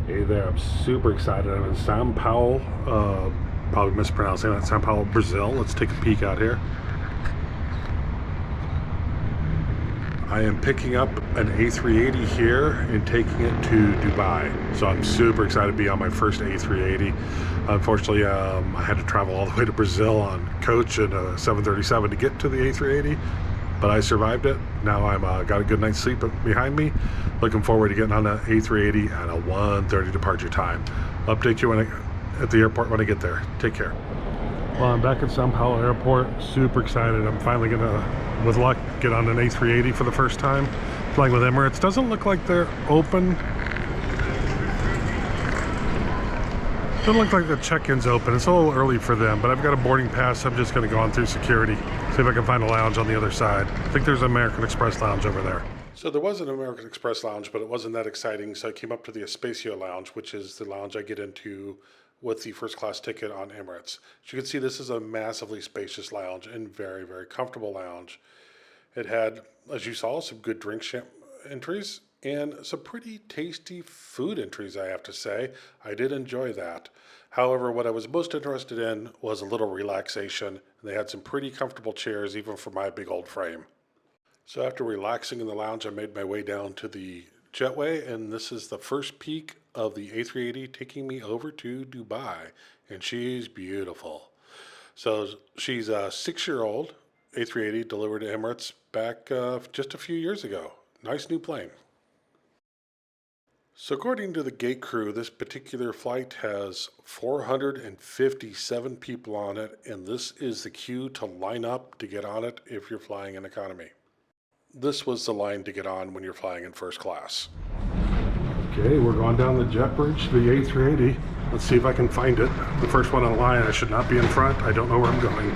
Hey there, I'm super excited. I'm in Sao Paulo, probably mispronouncing that, Sao Paulo, Brazil. Let's take a peek out here. I am picking up an A380 here and taking it to Dubai. So I'm super excited to be on my first A380. Unfortunately, I had to travel all the way to Brazil on coach and a 737 to get to the A380, but I survived it. Now I'm got a good night's sleep behind me. Looking forward to getting on the A380 at a 1:30 departure time. Update you at the airport when I get there. Take care. Well, I'm back at Sao Paulo Airport. Super excited. I'm finally gonna, with luck, get on an A380 for the first time. Flying with Emirates. Doesn't look like they're open. Doesn't look like the check-in's open. It's a little early for them, but I've got a boarding pass. I'm just gonna go on through security, see if I can find a lounge on the other side. I think there's an American Express lounge over there. So there was an American Express lounge, but it wasn't that exciting. So I came up to the Espacio lounge, which is the lounge I get into with the first class ticket on Emirates. As you can see, this is a massively spacious lounge and very, very comfortable lounge. It had, as you saw, some good entries and some pretty tasty food entries, I have to say. I did enjoy that. However, what I was most interested in was a little relaxation, and they had some pretty comfortable chairs, even for my big old frame. So after relaxing in the lounge, I made my way down to the jetway, and this is the first peak of the A380 taking me over to Dubai, and she's beautiful. So she's a 6-year-old A380 delivered to Emirates back just a few years ago. Nice new plane. So according to the gate crew, this particular flight has 457 people on it, and this is the queue to line up to get on it if you're flying in economy. This was the line to get on when you're flying in first class. Okay, we're going down the jet bridge to the A380. Let's see if I can find it. The first one on the line. I should not be in front. I don't know where I'm going.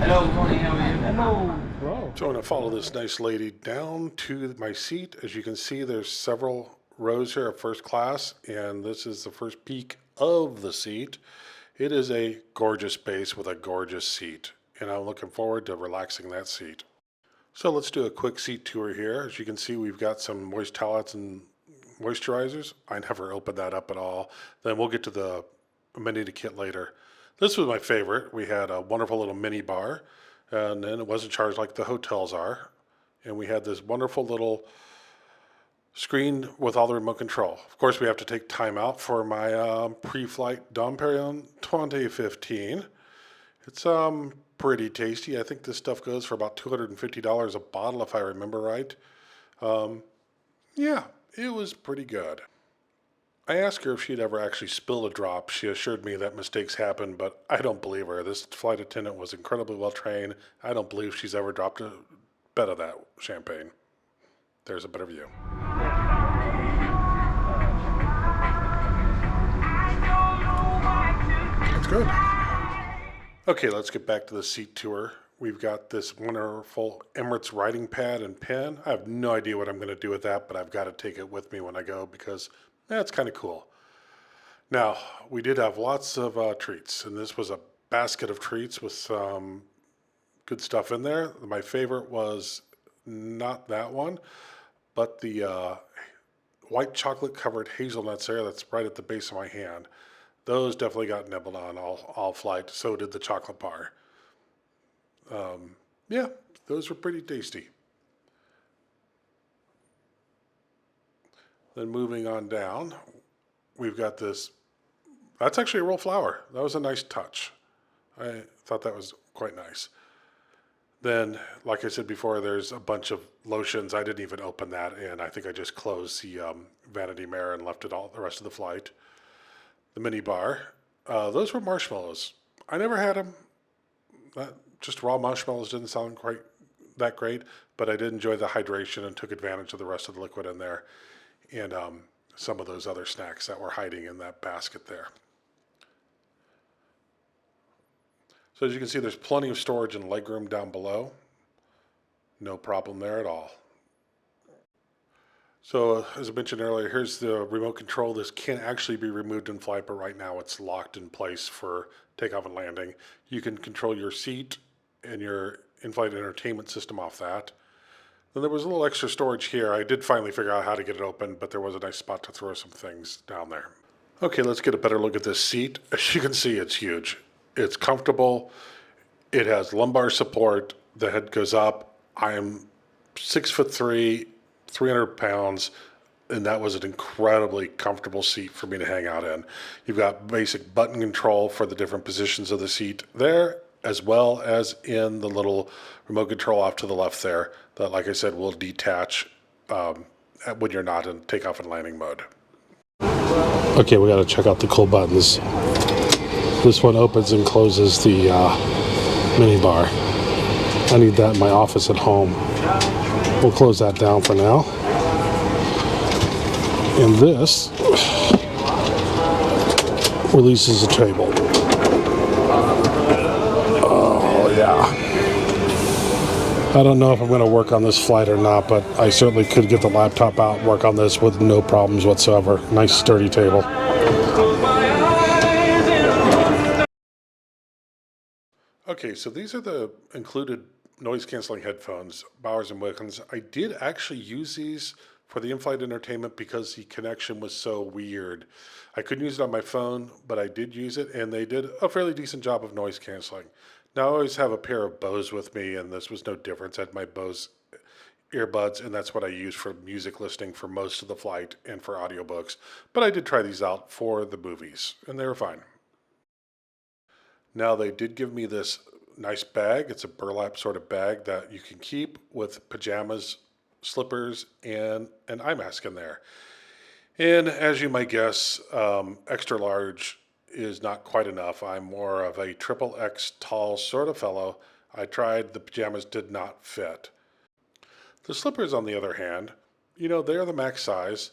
Hello, morning, how are you? Hello. So I'm going to follow this nice lady down to my seat. As you can see, there's several rows here of first class, and this is the first peak of the seat. It is a gorgeous space with a gorgeous seat, and I'm looking forward to relaxing that seat. So let's do a quick seat tour here. As you can see, we've got some moist towelettes and moisturizers. I never opened that up at all. Then we'll get to the amenity kit later. This was my favorite. We had a wonderful little mini bar, and then it wasn't charged like the hotels are. And we had this wonderful little screen with all the remote control. Of course, we have to take time out for my pre-flight Dom Perignon 2015. It's pretty tasty. I think this stuff goes for about $250 a bottle, if I remember right. Yeah, it was pretty good. I asked her if she'd ever actually spilled a drop. She assured me that mistakes happen, but I don't believe her. This flight attendant was incredibly well trained. I don't believe she's ever dropped a bit of that champagne. There's a better view. That's good. Okay, let's get back to the seat tour. We've got this wonderful Emirates writing pad and pen. I have no idea what I'm going to do with that, but I've got to take it with me when I go because that's kind of cool. Now, we did have lots of treats, and this was a basket of treats with some good stuff in there. My favorite was not that one, but the white chocolate covered hazelnuts there that's right at the base of my hand. Those definitely got nibbled on all flight. So did the chocolate bar. Yeah, those were pretty tasty. Then moving on down, we've got this. That's actually a real flower. That was a nice touch. I thought that was quite nice. Then, like I said before, there's a bunch of lotions. I didn't even open that, and I think I just closed the vanity mirror and left it all the rest of the flight. The mini bar, those were marshmallows. I never had them. Just raw marshmallows didn't sound quite that great, but I did enjoy the hydration and took advantage of the rest of the liquid in there and some of those other snacks that were hiding in that basket there. So as you can see, there's plenty of storage and legroom down below. No problem there at all. So as I mentioned earlier, here's the remote control. This can actually be removed in flight, but right now it's locked in place for takeoff and landing. You can control your seat and your in-flight entertainment system off that. Then there was a little extra storage here. I did finally figure out how to get it open, but there was a nice spot to throw some things down there. Okay, let's get a better look at this seat. As you can see, it's huge. It's comfortable. It has lumbar support. The head goes up. I am 6'3", 300 pounds, and that was an incredibly comfortable seat for me to hang out in. You've got basic button control for the different positions of the seat there, as well as in the little remote control off to the left there that, like I said, will detach when you're not in takeoff and landing mode. Okay, we got to check out the cool buttons. This one opens and closes the mini bar. I need that in my office at home. We'll close that down for now. And this releases the table. Oh, yeah. I don't know if I'm going to work on this flight or not, but I certainly could get the laptop out and work on this with no problems whatsoever. Nice sturdy table. Okay, so these are the included noise-canceling headphones, Bowers & Wilkins. I did actually use these for the in-flight entertainment because the connection was so weird. I couldn't use it on my phone, but I did use it, and they did a fairly decent job of noise canceling. Now, I always have a pair of Bose with me, and this was no difference. I had my Bose earbuds, and that's what I use for music listening for most of the flight and for audiobooks. But I did try these out for the movies, and they were fine. Now, they did give me this nice bag. It's a burlap sort of bag that you can keep with pajamas, slippers, and an eye mask in there. And as you might guess, extra large is not quite enough. I'm more of a triple X tall sort of fellow. I tried, the pajamas did not fit. The slippers, on the other hand, they're the max size.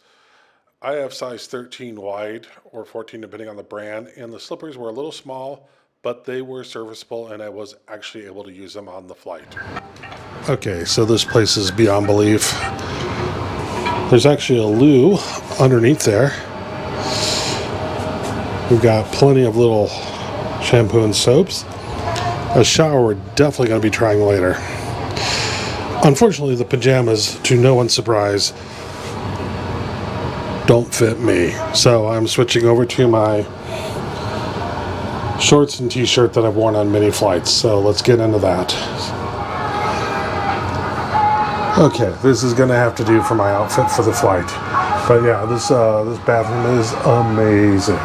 I have size 13 wide or 14 depending on the brand, and the slippers were a little small, but they were serviceable and I was actually able to use them on the flight. Okay, so this place is beyond belief. There's actually a loo underneath there. We've got plenty of little shampoo and soaps. A shower we're definitely going to be trying later. Unfortunately, the pajamas, to no one's surprise, don't fit me. So I'm switching over to my shorts and t-shirt that I've worn on many flights. So let's get into that. Okay, this is going to have to do for my outfit for the flight. But yeah, this bathroom is amazing.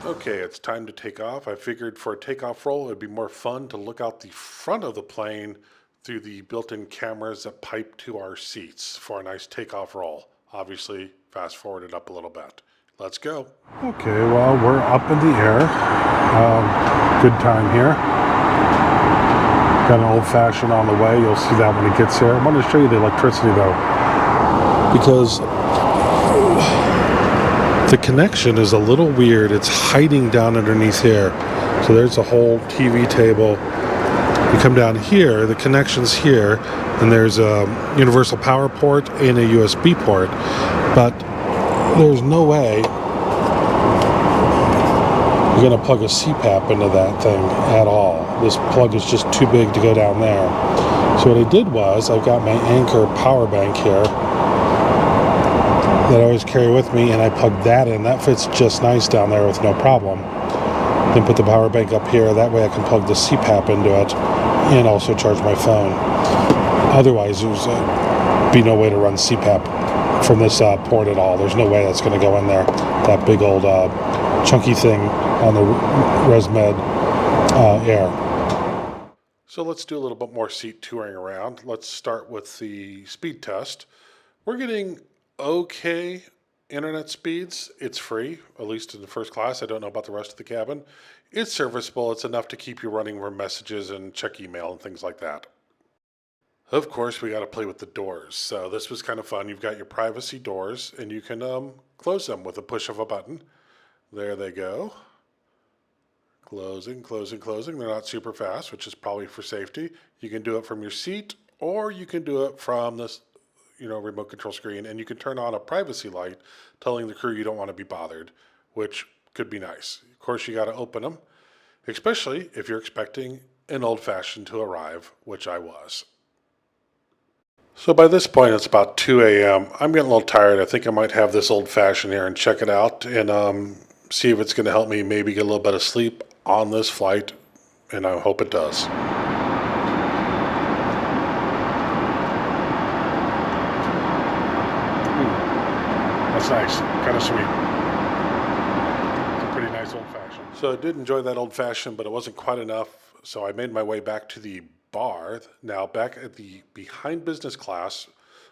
Okay, it's time to take off. I figured for a takeoff roll, it'd be more fun to look out the front of the plane through the built-in cameras that pipe to our seats for a nice takeoff roll. Obviously, fast forward it up a little bit. Let's go. Okay, well, we're up in the air. Good time here. Got an old-fashioned on the way. You'll see that when it gets here. I want to show you the electricity, though, because the connection is a little weird. It's hiding down underneath here. So there's a whole TV table. You come down here, the connection's here, and there's a universal power port and a USB port. But there's no way you're going to plug a CPAP into that thing at all. This plug is just too big to go down there. So what I did was, I've got my Anchor power bank here that I always carry with me, and I plugged that in. That fits just nice down there with no problem. Then put the power bank up here. That way I can plug the CPAP into it and also charge my phone. Otherwise, there's be no way to run CPAP from this port at all. There's no way that's going to go in there. That big old chunky thing on the ResMed Air. So let's do a little bit more seat touring around. Let's start with the speed test. We're getting okay internet speeds. It's free, at least in the first class. I don't know about the rest of the cabin. It's serviceable. It's enough to keep you running for messages and check email and things like that. Of course, we got to play with the doors. So this was kind of fun. You've got your privacy doors, and you can close them with a push of a button. There they go. Closing, closing, closing. They're not super fast, which is probably for safety. You can do it from your seat, or you can do it from this, remote control screen, and you can turn on a privacy light telling the crew you don't want to be bothered, which could be nice. Of course, you got to open them, especially if you're expecting an old-fashioned to arrive, which I was. So by this point, it's about 2 a.m. I'm getting a little tired. I think I might have this old fashioned here and check it out and see if it's going to help me maybe get a little bit of sleep on this flight. And I hope it does. That's nice. Kind of sweet. It's a pretty nice old fashioned. So I did enjoy that old fashioned, but it wasn't quite enough. So I made my way back to the bar. Now, back at the behind business class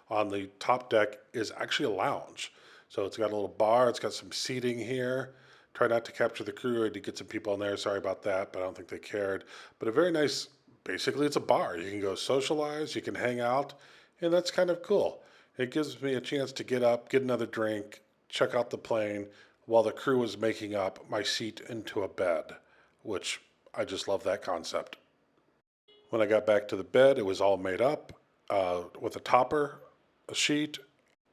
on the top deck is actually a lounge. So it's got a little bar, it's got some seating here. Try not to capture the crew. I did get some people in there. Sorry about that, but I don't think they cared. But a very nice, basically, it's a bar. You can go socialize, you can hang out, and that's kind of cool. It gives me a chance to get up, get another drink, check out the plane while the crew is making up my seat into a bed, which I just love that concept. When I got back to the bed, it was all made up with a topper, a sheet.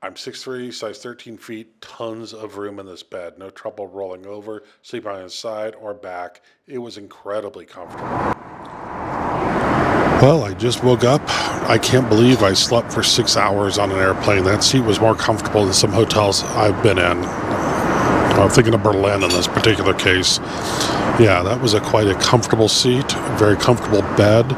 I'm 6'3", size 13 feet, tons of room in this bed. No trouble rolling over, sleeping on his side or back. It was incredibly comfortable. Well, I just woke up. I can't believe I slept for 6 hours on an airplane. That seat was more comfortable than some hotels I've been in. I'm thinking of Berlin in this particular case. Yeah, that was quite a comfortable seat, very comfortable bed.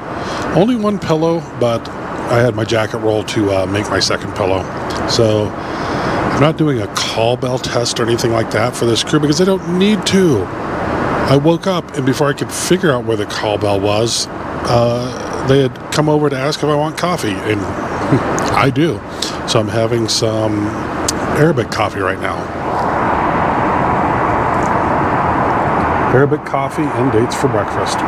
Only one pillow, but I had my jacket roll to make my second pillow. So I'm not doing a call bell test or anything like that for this crew because I don't need to. I woke up and before I could figure out where the call bell was, they had come over to ask if I want coffee, and I do. So I'm having some Arabic coffee right now. Arabic coffee and dates for breakfast.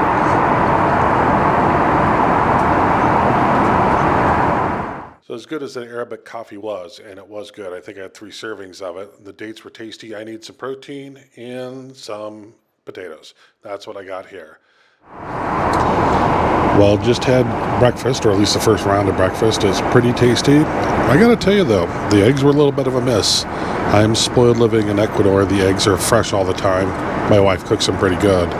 So as good as the Arabic coffee was, and it was good, I think I had 3 servings of it. The dates were tasty. I need some protein and some potatoes. That's what I got here. Well, just had breakfast, or at least the first round of breakfast. It's pretty tasty. I gotta tell you though, the eggs were a little bit of a miss. I'm spoiled living in Ecuador. The eggs are fresh all the time. My wife cooks them pretty good.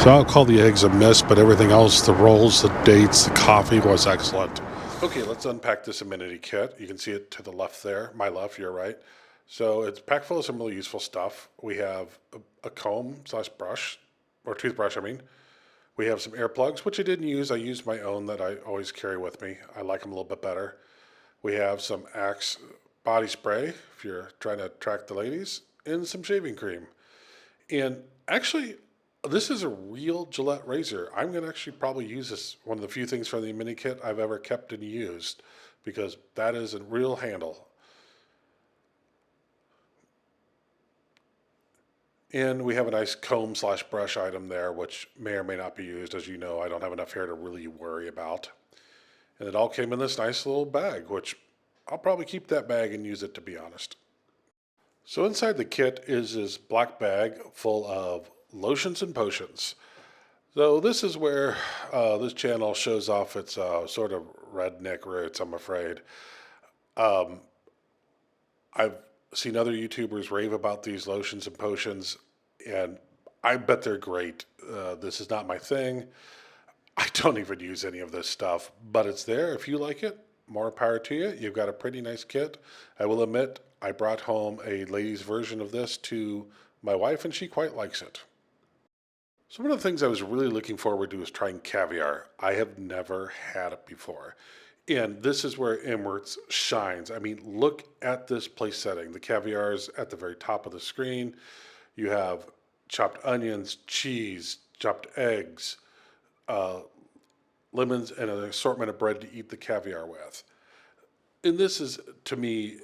So I'll call the eggs a miss, but everything else, the rolls, the dates, the coffee was excellent. Okay, let's unpack this amenity kit. You can see it to the left there. My left, your right. So it's packed full of some really useful stuff. We have a comb slash brush, or toothbrush, I mean. We have some earplugs, which I didn't use. I used my own that I always carry with me. I like them a little bit better. We have some Axe body spray, if you're trying to attract the ladies, and some shaving cream. And actually, this is a real Gillette razor. I'm going to actually probably use this, one of the few things from the mini kit I've ever kept and used, because that is a real handle. And we have a nice comb slash brush item there, which may or may not be used. As you know, I don't have enough hair to really worry about. And it all came in this nice little bag, which I'll probably keep that bag and use it, to be honest. So inside the kit is this black bag full of lotions and potions. So this is where this channel shows off its sort of redneck roots, I'm afraid. I've seen other YouTubers rave about these lotions and potions, and I bet they're great. This is not my thing. I don't even use any of this stuff, but it's there. If you like it, more power to you. You've got a pretty nice kit. I will admit, I brought home a ladies' version of this to my wife, and she quite likes it. So one of the things I was really looking forward to is trying caviar. I have never had it before. And this is where Emirates shines. I mean, look at this place setting. The caviar is at the very top of the screen. You have chopped onions, cheese, chopped eggs, lemons, and an assortment of bread to eat the caviar with. And this is, to me,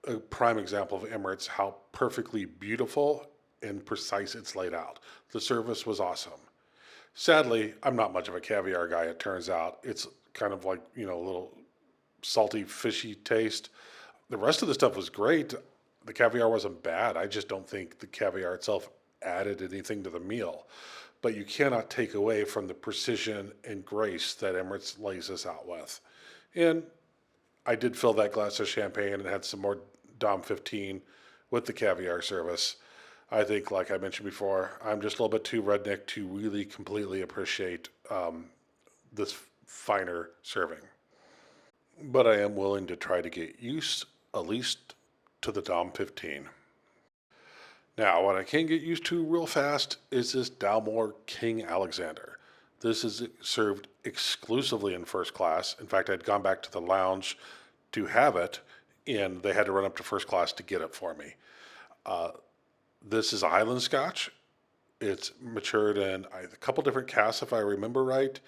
a prime example of Emirates, how perfectly beautiful and precise it's laid out. The service was awesome. Sadly, I'm not much of a caviar guy, it turns out. It's kind of like, a little salty, fishy taste. The rest of the stuff was great. The caviar wasn't bad. I just don't think the caviar itself added anything to the meal. But you cannot take away from the precision and grace that Emirates lays us out with. And I did fill that glass of champagne and had some more Dom 15 with the caviar service. I think, like I mentioned before, I'm just a little bit too redneck to really completely appreciate this finer serving. but I am willing to try to get used at least to the Dom 15. Now, what I can get used to real fast is this Dalmore King Alexander. This is served exclusively in first class. In fact, I'd gone back to the lounge to have it, and they had to run up to first class to get it for me. This is a Highland Scotch. It's matured in a couple different casks, if I remember right.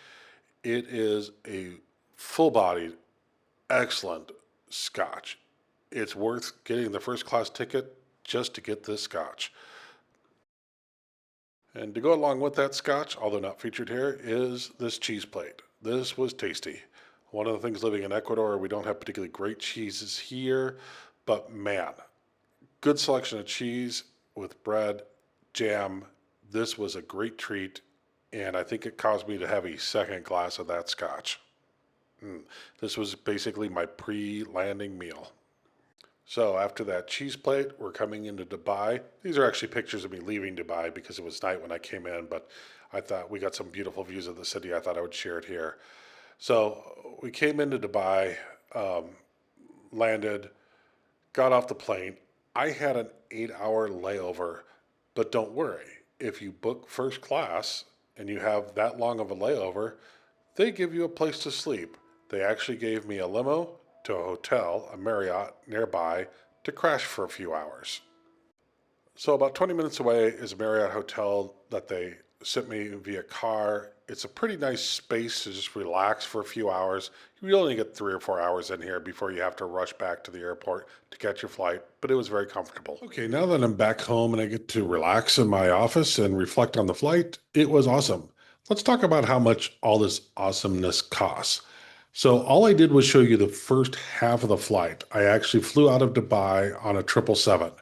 It is a full-bodied, excellent Scotch. It's worth getting the first class ticket just to get this Scotch. And to go along with that Scotch, although not featured here, is this cheese plate. This was tasty. One of the things living in Ecuador, we don't have particularly great cheeses here, but man, good selection of cheese with bread, jam. This was a great treat, and I think it caused me to have a second glass of that Scotch. This was basically my pre-landing meal. So after that cheese plate, we're coming into Dubai. These are actually pictures of me leaving Dubai because it was night when I came in, but I thought we got some beautiful views of the city. I thought I would share it here. So we came into Dubai, landed, got off the plane. I had an 8-hour layover, but don't worry. If you book first class and you have that long of a layover, they give you a place to sleep. They actually gave me a limo to a hotel, a Marriott nearby, to crash for a few hours. So about 20 minutes away is a Marriott hotel that they sent me via car. It's a pretty nice space to just relax for a few hours. You only get 3 or 4 hours in here before you have to rush back to the airport to catch your flight, but it was very comfortable. Okay, now that I'm back home and I get to relax in my office and reflect on the flight, it was awesome. Let's talk about how much all this awesomeness costs. So all I did was show you the first half of the flight. I actually flew out of Dubai on a 777.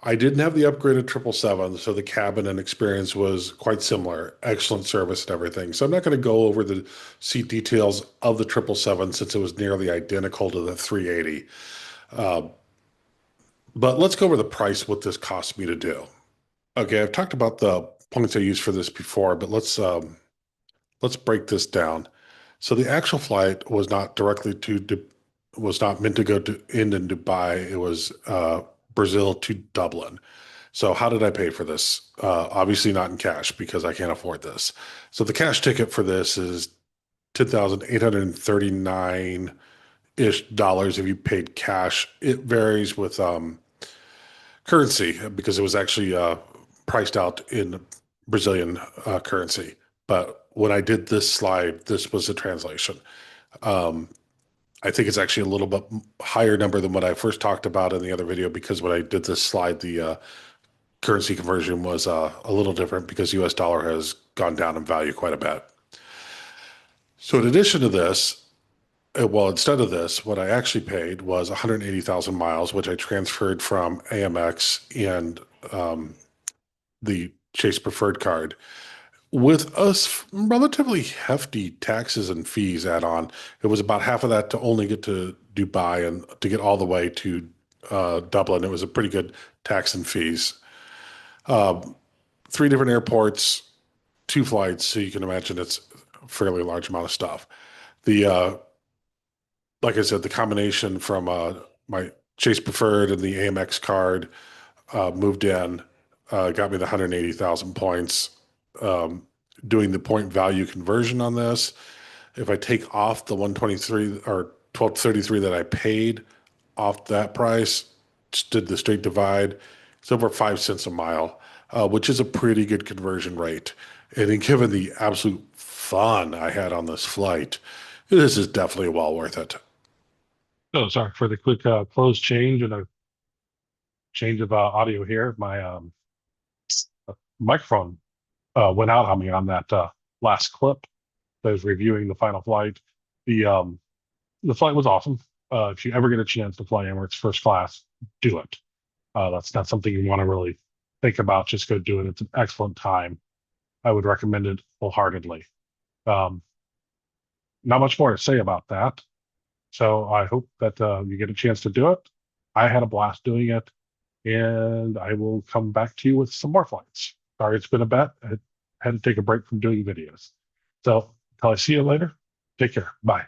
I didn't have the upgraded 777, so the cabin and experience was quite similar. Excellent service and everything. So I'm not going to go over the seat details of the 777 since it was nearly identical to the 380. But let's go over the price, what this cost me to do. Okay, I've talked about the points I used for this before, but let's break this down. So the actual flight was not was not meant to go to end in Dubai. It was Brazil to Dublin. So how did I pay for this? Obviously not in cash because I can't afford this. So the cash ticket for this is $10,839-ish if you paid cash. It varies with currency because it was actually priced out in Brazilian currency. But when I did this slide, this was a translation. I think it's actually a little bit higher number than what I first talked about in the other video because when I did this slide, the currency conversion was a little different because US dollar has gone down in value quite a bit. So in addition to this, well, instead of this, what I actually paid was 180,000 miles, which I transferred from Amex and the Chase Preferred card with us relatively hefty taxes and fees add on. It was about half of that to only get to Dubai and to get all the way to Dublin. It was a pretty good tax and fees. 3 different airports, 2 flights, so you can imagine it's a fairly large amount of stuff. The like I said, the combination from my Chase Preferred and the Amex card moved in, got me the 180,000 points. Doing the point value conversion on this, if I take off the 123 or 1233 that I paid off that price, just did the straight divide, it's over 5 cents a mile, which is a pretty good conversion rate. And then given the absolute fun I had on this flight, this is definitely well worth it. Oh, sorry for the quick close change and a change of audio here. My microphone went out on me on that last clip. I was reviewing the final flight. The flight was awesome. If you ever get a chance to fly Emirates first class, do it. That's not something you want to really think about. Just go do it. It's an excellent time. I would recommend it wholeheartedly. Not much more to say about that. So I hope that you get a chance to do it. I had a blast doing it, and I will come back to you with some more flights. Sorry, it's been a bit. I had to take a break from doing videos. So until I see you later, take care. Bye.